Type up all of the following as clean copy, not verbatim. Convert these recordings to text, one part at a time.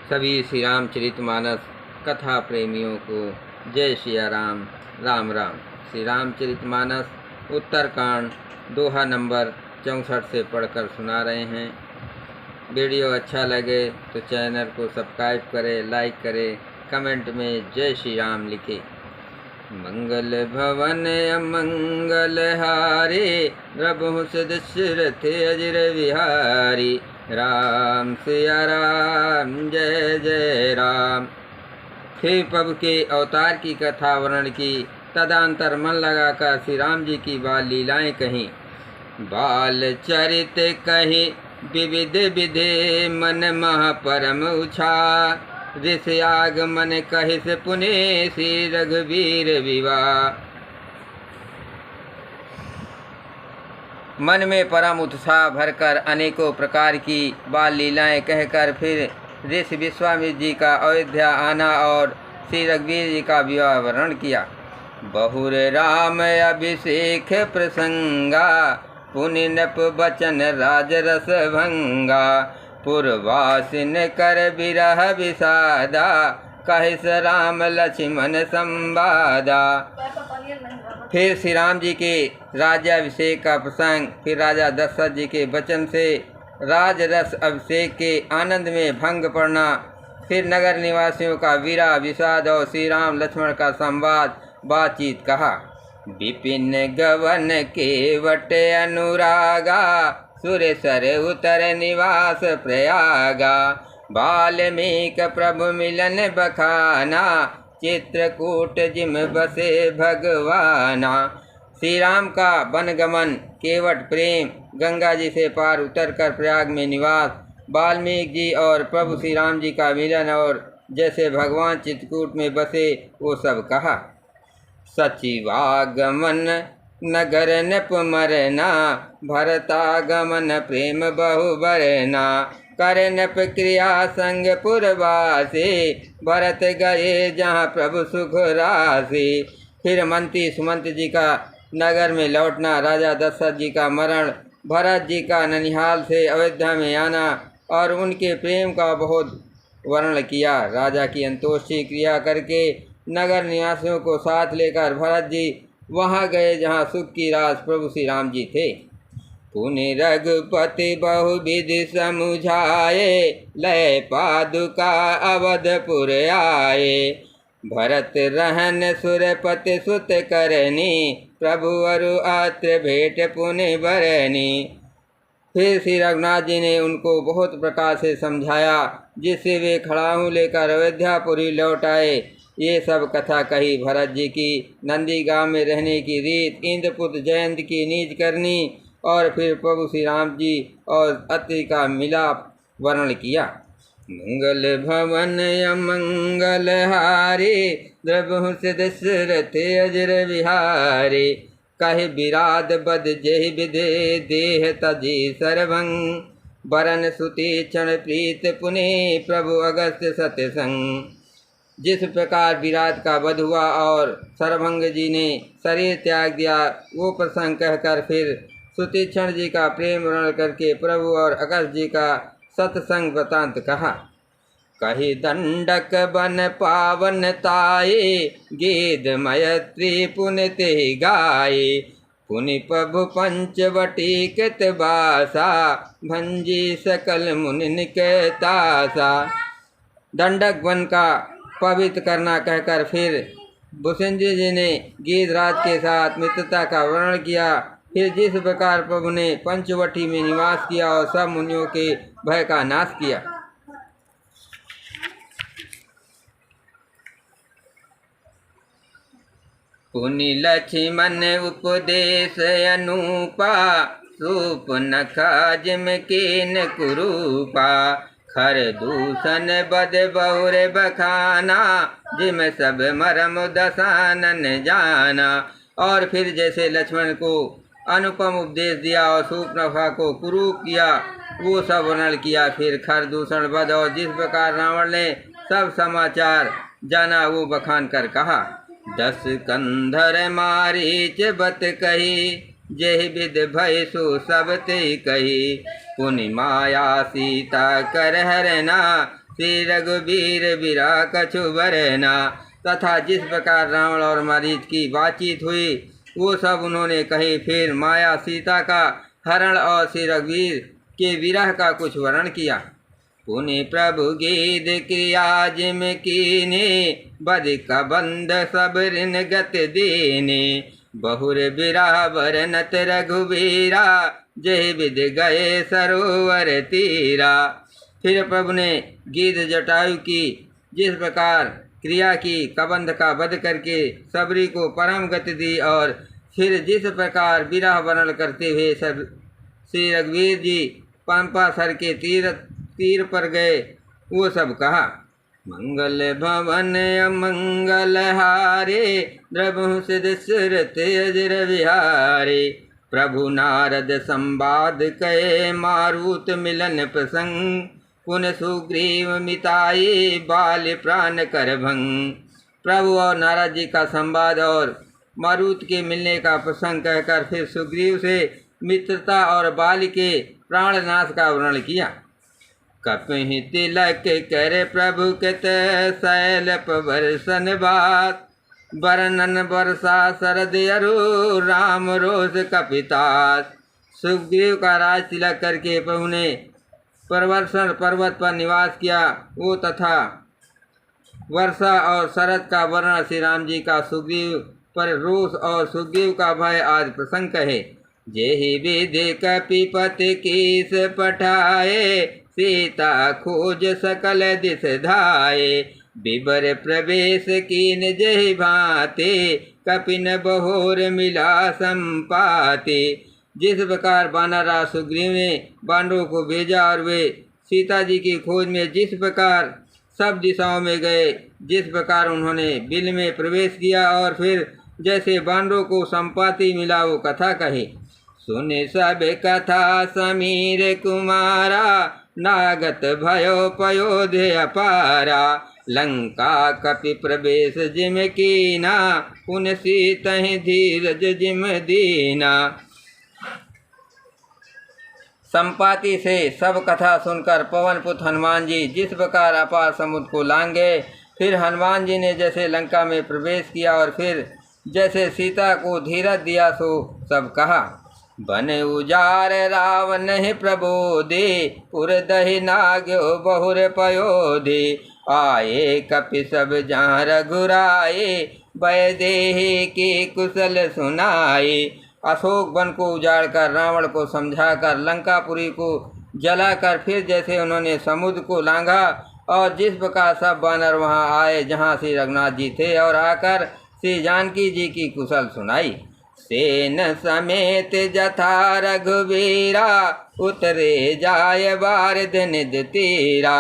सभी श्री रामचरितमानस कथा प्रेमियों को जय सिया राम। राम राम। श्री रामचरितमानस उत्तरकांड दोहा नंबर 64 से पढ़कर सुना रहे हैं। वीडियो अच्छा लगे तो चैनल को सब्सक्राइब करें, लाइक करें, कमेंट में जय श्री राम लिखें। मंगल भवन अमंगल हारे, प्रभु दशरथ अजर विहारी। राम सिया राम, जय जय राम। फिर प्रभु के अवतार की कथा वर्णन की। तदंतर मन लगाकर श्री राम जी की बाल लीलाएं कहीं। बाल चरित कहीं विविध विधे, मन मह परम उछा। ऋष आगमन कहिस पुने, श्री रघुवीर विवाह। मन में परम उत्साह भरकर अनेकों प्रकार की बाल लीलाएं कहकर फिर ऋषि विश्वामित्र जी का अयोध्या आना और श्री रघुवीर जी का विवाह वर्णन किया। बहुर राम अभिषेक प्रसंगा, पुनि नप बचन राज रस भंगा। पुरवासिन कर विरह विषादा, कहिस राम लक्ष्मण संवादा। फिर श्री राम जी के राज्याभिषेक का प्रसंग, फिर राजा दशरथ जी के वचन से राज रस अभिषेक के आनंद में भंग पड़ना, फिर नगर निवासियों का विरह विषाद और श्री राम लक्ष्मण का संवाद बातचीत कहा। विपिन गवन केवट अनुरागा, सुरेसर उतर निवास प्रयागा। वाल्मीक प्रभु मिलन बखाना, चित्रकूट जिम बसे भगवाना। श्री राम का वनगमन, केवट प्रेम, गंगा जी से पार उतरकर प्रयाग में निवास, वाल्मीकि जी और प्रभु श्री राम जी का मिलन और जैसे भगवान चित्रकूट में बसे वो सब कहा। सचिवागमन नगर नप मरना, भरतागमन प्रेम बहु बरना। कर नप क्रिया संग पुरवासी, भरत गए जहाँ प्रभु सुख राशि। फिर मंत्री सुमंत जी का नगर में लौटना, राजा दशरथ जी का मरण, भरत जी का ननिहाल से अयोध्या में आना और उनके प्रेम का बहुत वर्णन किया। राजा की अंतोष्टि क्रिया करके नगर निवासियों को साथ लेकर भरत जी वहाँ गए जहाँ सुख की राज प्रभु श्री राम जी थे। पुनि रघुपति बहुविधि समुझाए, लय पादुका अवधपुर आए। भरत रहन सुरपति सुत करनी, प्रभु अरु आत्र भेंट पुनि बरनी। फिर श्री रघुनाथ जी ने उनको बहुत प्रकार से समझाया, जिससे वे खड़ाहू लेकर अयोध्यापुरी लौट आए। ये सब कथा कही। भरत जी की नंदी गांव में रहने की रीत, इंद्रपुत्र जयंत की नीच करनी और फिर प्रभु श्री राम जी और अत्रि का मिलाप वर्णन किया। मंगल भवन अमंगल हारे, द्रवहु दशरथ अजर विहारे। कहि विराद बद जहि विधे, देह तजी सर्वंग। बरन सुति क्षण प्रीत पुने, प्रभु अगस्त्य सत्यसंग। जिस प्रकार विराट का वध हुआ और सर्वभंग जी ने शरीर त्याग दिया, वो प्रसंग कहकर फिर सुतीक्षण जी का प्रेम वर्णन करके प्रभु और अगस्त जी का सत्संग वृतांत कहा। कही दंडक बन पावन ताये, गीत मैत्री पुनि ते गाये। पुनि प्रभु पंचवटी कृत बासा, भंजी सकल मुनि के तासा। दंडक वन का पवित्र करना कहकर फिर भूषुंडी जी ने गीधराज के साथ मित्रता का वर्णन किया। फिर जिस प्रकार प्रभु ने पंचवटी में निवास किया और सब मुनियों के भय का नाश किया। पुनि लक्ष्मण उपदेश अनुपा, रूप नखा जिम कीन कुरूपा। खर दूषण बद बहुर बखाना, जिम सब मरम दसानन जाना। और फिर जैसे लक्ष्मण को अनुपम उपदेश दिया और सूर्पनखा को कुरूप किया, वो सब वर्णन किया। फिर खर दूषण बद और जिस प्रकार रावण ने सब समाचार जाना वो बखान कर कहा। 10 कंधर मारीच बत कही, जेहि विध भय सो सब ते कही। पुनि माया सीता कर हरना, श्री रघुवीर बिरा कछु बरना। तथा जिस प्रकार रावण और मारीच की बातचीत हुई वो सब उन्होंने कही। फिर माया सीता का हरण और श्री रघुवीर के विरह का कुछ वर्णन किया। पुनि प्रभु गीत क्रिया जिम कीने, बद कबंध सब ऋण गत दीने। बहुर बिरह बरनत रघुवीरा, जय विद गए सरोवर तीरा। फिर प्रभु ने गीत जटायु की जिस प्रकार क्रिया की, कबंध का वध करके सबरी को परम गति दी, और फिर जिस प्रकार विरह वर्णन करते हुए सब श्री रघुवीर जी पंपा सर के तीर पर गए वो सब कहा। मंगल भवन अमंगल हारे, द्रवहु सिद्ध सुरत अजर विहारे। प्रभु नारद संवाद कहे, मारुत मिलन प्रसंग। पुन सुग्रीव मिताई, बाल प्राण कर भंग। प्रभु और नारद जी का संवाद और मारुत के मिलने का प्रसंग कहकर फिर सुग्रीव से मित्रता और बाल के प्राणनाश का वर्णन किया। कपिहि तिलक करे प्रभु कृत, शैल वर्षन बात। वर्णन वर्षा शरद अरु, राम रोष कपितास। सुग्रीव का राज तिलक करके प्रभु ने प्रवर्षण पर्वत पर निवास किया वो तथा वर्षा और शरद का वर्णन श्री राम जी का सुग्रीव पर रोष और सुग्रीव का भय आज प्रसंग कहे। जेहि विधि कपिपति कीस पठाए, सीता खोज सकल दिस धाये। बिबर प्रवेश कीन जेहि भांति, कपिन बहोर मिला संपाति। जिस प्रकार वानरराज सुग्रीव ने बांडवों को भेजा और वे सीता जी की खोज में जिस प्रकार सब दिशाओं में गए, जिस प्रकार उन्होंने बिल में प्रवेश किया और फिर जैसे बांडवों को संपाति मिला वो कथा कही। सुने सब कथा समीर कुमारा, नागत भयो पयोधे अपारा। लंका कपि प्रवेश जिम कीना, पुन सीतहि धीरज जिम दीना। संपाति से सब कथा सुनकर पवन पुत्र हनुमान जी जिस प्रकार अपार समुद्र को लांघे, फिर हनुमान जी ने जैसे लंका में प्रवेश किया और फिर जैसे सीता को धीरज दिया सो सब कहा। बन उजार रावण ही प्रबोधे, पुर दहि नाग्यो बहुर पयोधे। आए कपि सब जहाँ रघुराए, भय देहि की कुशल सुनाए। अशोक वन को उजाड़ कर रावण को समझाकर लंकापुरी को जलाकर फिर जैसे उन्होंने समुद्र को लांघा और जिस प्रकार सब वानर वहाँ आए जहाँ श्री रघुनाथ जी थे और आकर श्री जानकी जी की कुशल सुनाई। सेन समेत जथा रघुवीरा, उतरे जाय बारिद निज तीरा।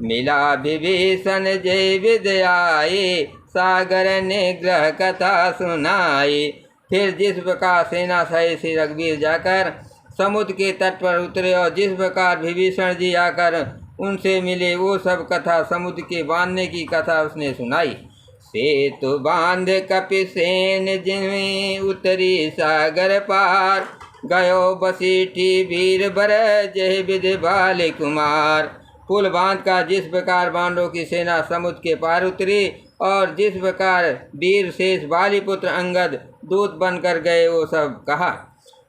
मिला विभीषण जय विद आए, सागर निग्रह कथा सुनाई। फिर जिस प्रकार सेना सहित श्री रघुवीर जाकर समुद्र के तट पर उतरे और जिस प्रकार विभीषण जी आकर उनसे मिले वो सब कथा समुद्र के बांधने की कथा उसने सुनाई। सेतु बांध कपिसेन जिनमें उतरी सागर पार, गयो बसीठी वीर बर जय विधि बाल कुमार। पुल बांध का जिस प्रकार बांधों की सेना समुद्र के पार उतरी और जिस प्रकार वीर शेष बाली पुत्र अंगद दूत बनकर गए वो सब कहा।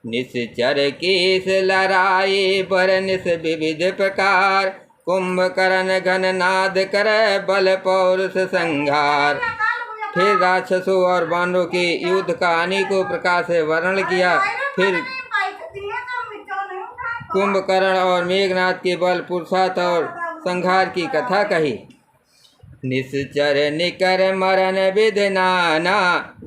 निश्चर केस लड़ाई बर निस विविध प्रकार, कुंभकर्ण घन नाद कर बल पौरुष संहार। फिर राक्षसों और बांडवों के युद्ध का अनेकों प्रकार से वर्णन किया। फिर कुंभकर्ण और मेघनाथ के बल पुरुषार्थ और संहार की कथा कही। निश्चर निकर मरण विध नाना,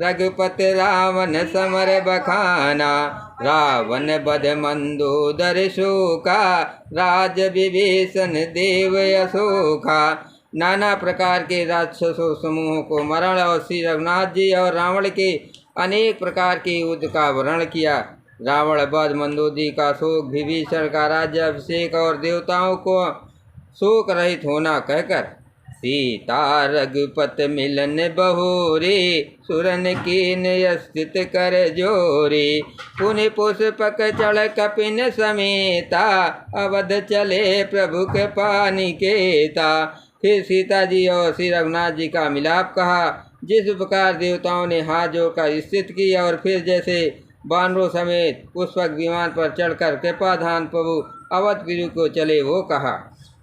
रघुपति रावण समर बखाना। रावण बध मंदोदर शोका, राज विभीषण देव अशोका। नाना प्रकार के राक्षसों समूहों को मरण और श्री रघुनाथ जी और रावण के अनेक प्रकार के युद्ध का वर्णन किया। रावण वध, मंदोदरी का शोक, विभीषण का राज्याभिषेक और देवताओं को शोक रहित होना कहकर सीता रघुपत मिलन बहुरी, सुरन कीन स्थित कर जोरी। पुनि पुष्पक चढ़ कपिन समेता, अवध चले प्रभु के पानिकेता। फिर सीता जी और श्री रघुनाथ जी का मिलाप कहा। जिस प्रकार देवताओं ने हाथ जोड़कर स्थित किया और फिर जैसे बानरों समेत पुष्पक विमान पर चढ़कर कृपाधान प्रभु अवधपुरी को चले, वो कहा।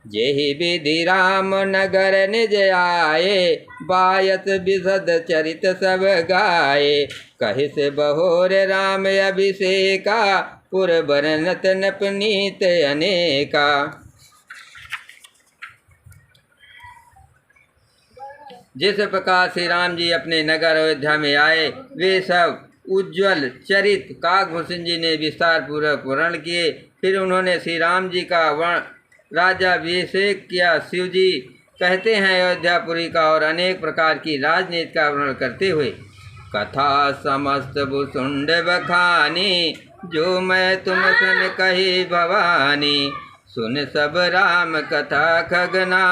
जेहि विधि राम नगर निज आए, बायत बिशद चरित सब गाए। कहि से बहोर राम अभिषेका, पुर बरनत नपनीत अनेका। जिस प्रकार श्री राम जी अपने नगर अयोध्या में आए, वे सब उज्ज्वल चरित काकभूषण जी ने विस्तार पूर्वक वर्णन किए। फिर उन्होंने श्री राम जी का राज्याभिषेक किया। शिव जी कहते हैं अयोध्यापुरी का और अनेक प्रकार की राजनीति का वर्णन करते हुए, कथा समस्त भुसुंड बखानी, जो मैं तुम सन कही भवानी। सुन सब राम कथा खगना,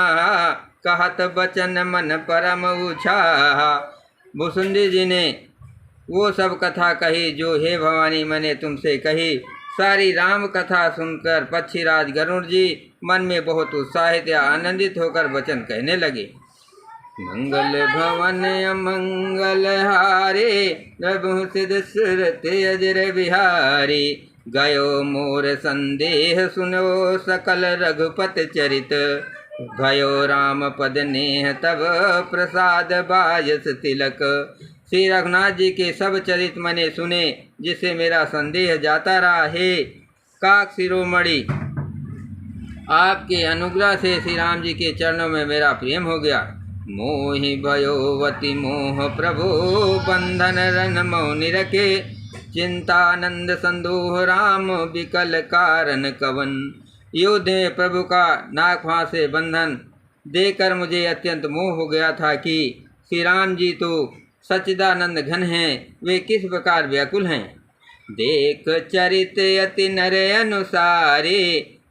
कहत बचन मन परम उछाहा। भुसुंडी जी ने वो सब कथा कही जो हे भवानी मैंने तुमसे कही। सारी राम कथा सुनकर पक्षीराज गरुड़ जी मन में बहुत उत्साहित या आनंदित होकर वचन कहने लगे। मंगल भवन अमंगल हारे, प्रभु सिद्ध सुरत अजर बिहारी। गयो मोर संदेह सुनो सकल रघुपत चरित, भयो राम पद नेह तब प्रसाद बायस तिलक। श्री रघुनाथ जी के सब चरित मैंने सुने, जिससे मेरा संदेह जाता रहा। हे काक शिरोमणि, आपके अनुग्रह से श्री राम जी के चरणों में मेरा प्रेम हो गया। मोहि भयोवती मोह प्रभु, बंधन रन मौनि रखे। चिंतानंद संदोह राम, विकल कारण कवन। युद्ध में प्रभु का नाक फांस से बंधन देकर मुझे अत्यंत मोह हो गया था कि श्री राम जी तो सच्चिदानंद घन हैं, वे किस प्रकार व्याकुल हैं। देख चरित अति नर अनुसारे,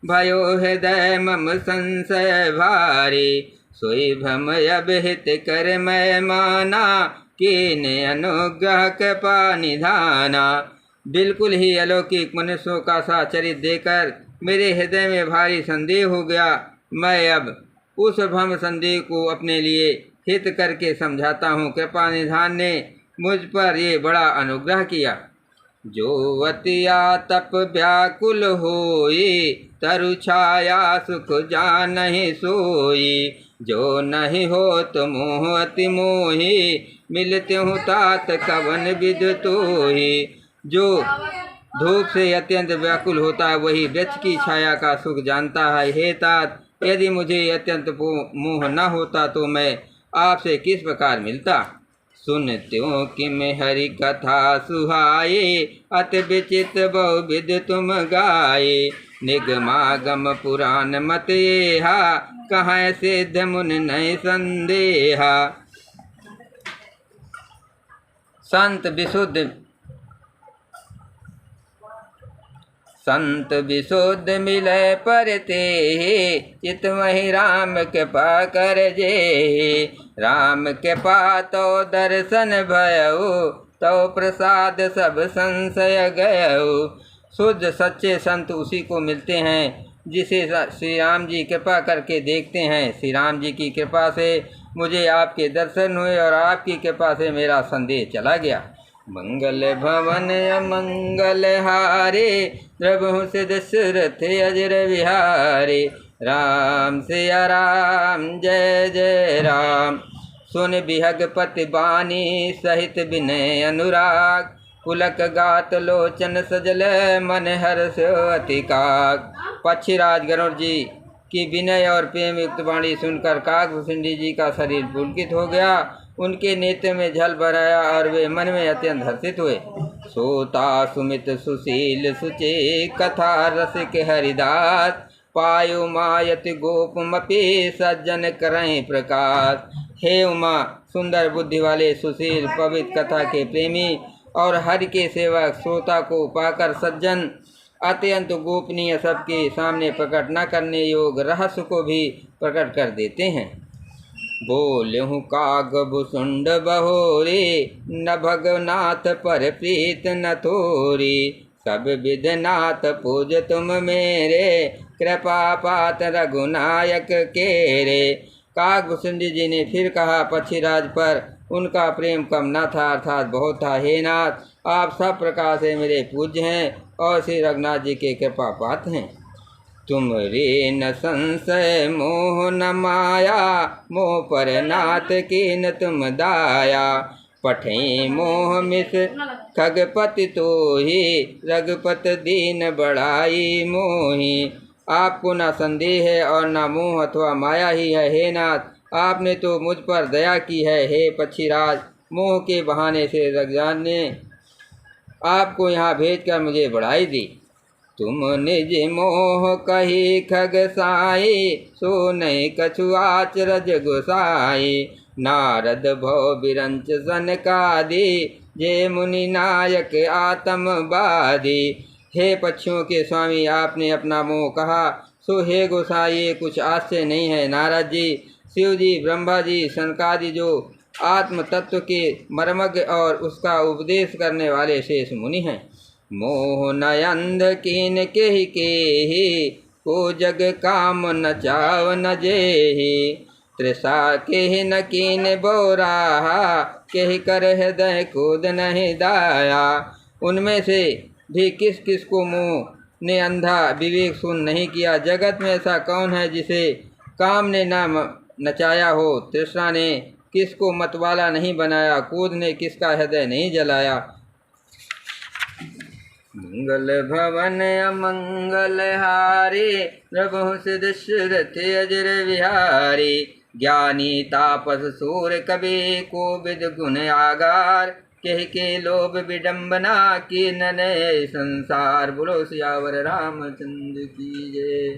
भयो हृदय मम संशय भारे। सोई भ्रम अभिहित कर मैं माना, कीने अनुग्रह कृपा निधाना। बिल्कुल ही अलौकिक मनुष्यों का सा चरित देकर मेरे हृदय में भारी संदेह हो गया। मैं अब उस भ्रम संदेह को अपने लिए हित करके समझाता हूँ। कृपा निधान ने मुझ पर ये बड़ा अनुग्रह किया। जो वतिया तप व्याकुल होई, तरु छाया सुख जानहि सोई। जो नहीं हो तो मोह अति मोही, मिलते हूँ तात कवन विद तोही। जो धूप से अत्यंत व्याकुल होता है, वही वृक्ष की छाया का सुख जानता है। हे तात, यदि मुझे अत्यंत मोह न होता तो मैं आपसे किस प्रकार मिलता। सुनत्यों कि मैं हरि कथा सुहाए, अति विचित बहुविध तुम गाए। निगमागम पुराण मत येहा, कहाँ सिद्ध मुन नहीं संदेहा। संत विशुद्ध मिले परते, चित वही राम कृपा कर जे। राम कृपा तो दर्शन भयउ, तो प्रसाद सब संशय गयउ। शुद्ध सच्चे संत उसी को मिलते हैं जिसे श्री राम जी कृपा करके देखते हैं। श्री राम जी की कृपा से मुझे आपके दर्शन हुए और आपकी कृपा से मेरा संदेह चला गया। मंगल भवन अमंगल हारे, प्रभु सिद्ध सुरत अजर बिहारी। राम सिया राम जय जय राम। सुन बिहगपति बानी, सहित विनय अनुराग। पुलक गात लोचन सजल, मन हर्ष अति काग। पक्षीराज गरुड़ जी की विनय और प्रेम युक्त वाणी सुनकर काकभूषण जी का शरीर पुलकित हो गया। उनके नेत्र में जल भराया और वे मन में अत्यंत हर्षित हुए। सोता सुमित सुशील सुचे, कथा रसिक हरिदास। पायो मायत गोपमपि, सज्जन करें प्रकाश। हे उमा, सुंदर बुद्धि वाले सुशील पवित्र कथा के प्रेमी और हरि के सेवक श्रोता को पाकर सज्जन अत्यंत गोपनीय सबके सामने प्रकट न करने योग्य रहस्य को भी प्रकट कर देते हैं। बोलहु काग भुसुंड बहोरी, न भगनाथ पर प्रीत न थोरी। सब विधनाथ पूज तुम मेरे, कृपा पात रघुनायक केरे। काकभूषुंड जी ने फिर कहा, पक्षीराज पर उनका प्रेम कम न था, अर्थात बहुत था। हे नाथ, आप सब प्रकार से मेरे पूज्य हैं और श्री रघुनाथ जी के कृपा पात्र हैं। तुम रे न संशय मोह न माया, मोह पर नाथ की न तुम दाया। पठे मोह मिस खगपति तोहि, रघुपत दीन बढ़ाई मोहि। आपको न संदेह है और न मोह अथवा माया ही है। हे नाथ, आपने तो मुझ पर दया की है। हे पक्षीराज, मोह के बहाने से रघुनाथ ने आपको यहाँ भेजकर मुझे बढ़ाई दी। तुम निज मोह कही खग साई, सो नहीं कछु आचरज गोसाई। नारद भव बिरंच सनकादि, जे मुनि नायक आत्मवादी। हे पक्षियों के स्वामी, आपने अपना मोह कहा, सो हे गोसाई ये कुछ आश्चर्य नहीं है। नारद जी, शिव जी, ब्रह्मा जी, सनकादि जो आत्म तत्व के मर्मज्ञ और उसका उपदेश करने वाले शेष मुनि हैं। मोह नयंद कीन केहि, को जग काम न चाव न जेहि। तृषा केहि न कीन बोराहा, केहि कर हृदय कूद नहीं दाया। उनमें से भी किस किस को मोह ने अंधा विवेक सुन नहीं किया। जगत में ऐसा कौन है जिसे काम ने न नचाया हो। तृष्णा ने किसको मतवाला नहीं बनाया, क्रोध ने किसका हृदय नहीं जलाया। मंगल भवन अमंगल हारे, प्रभु दशरथ अजर विहारी। ज्ञानी तापस सूर कवि, को विद गुण आगार। कह के लोभ विडम्बना की ननय संसार। बोलो सियावर रामचंद्र की जय।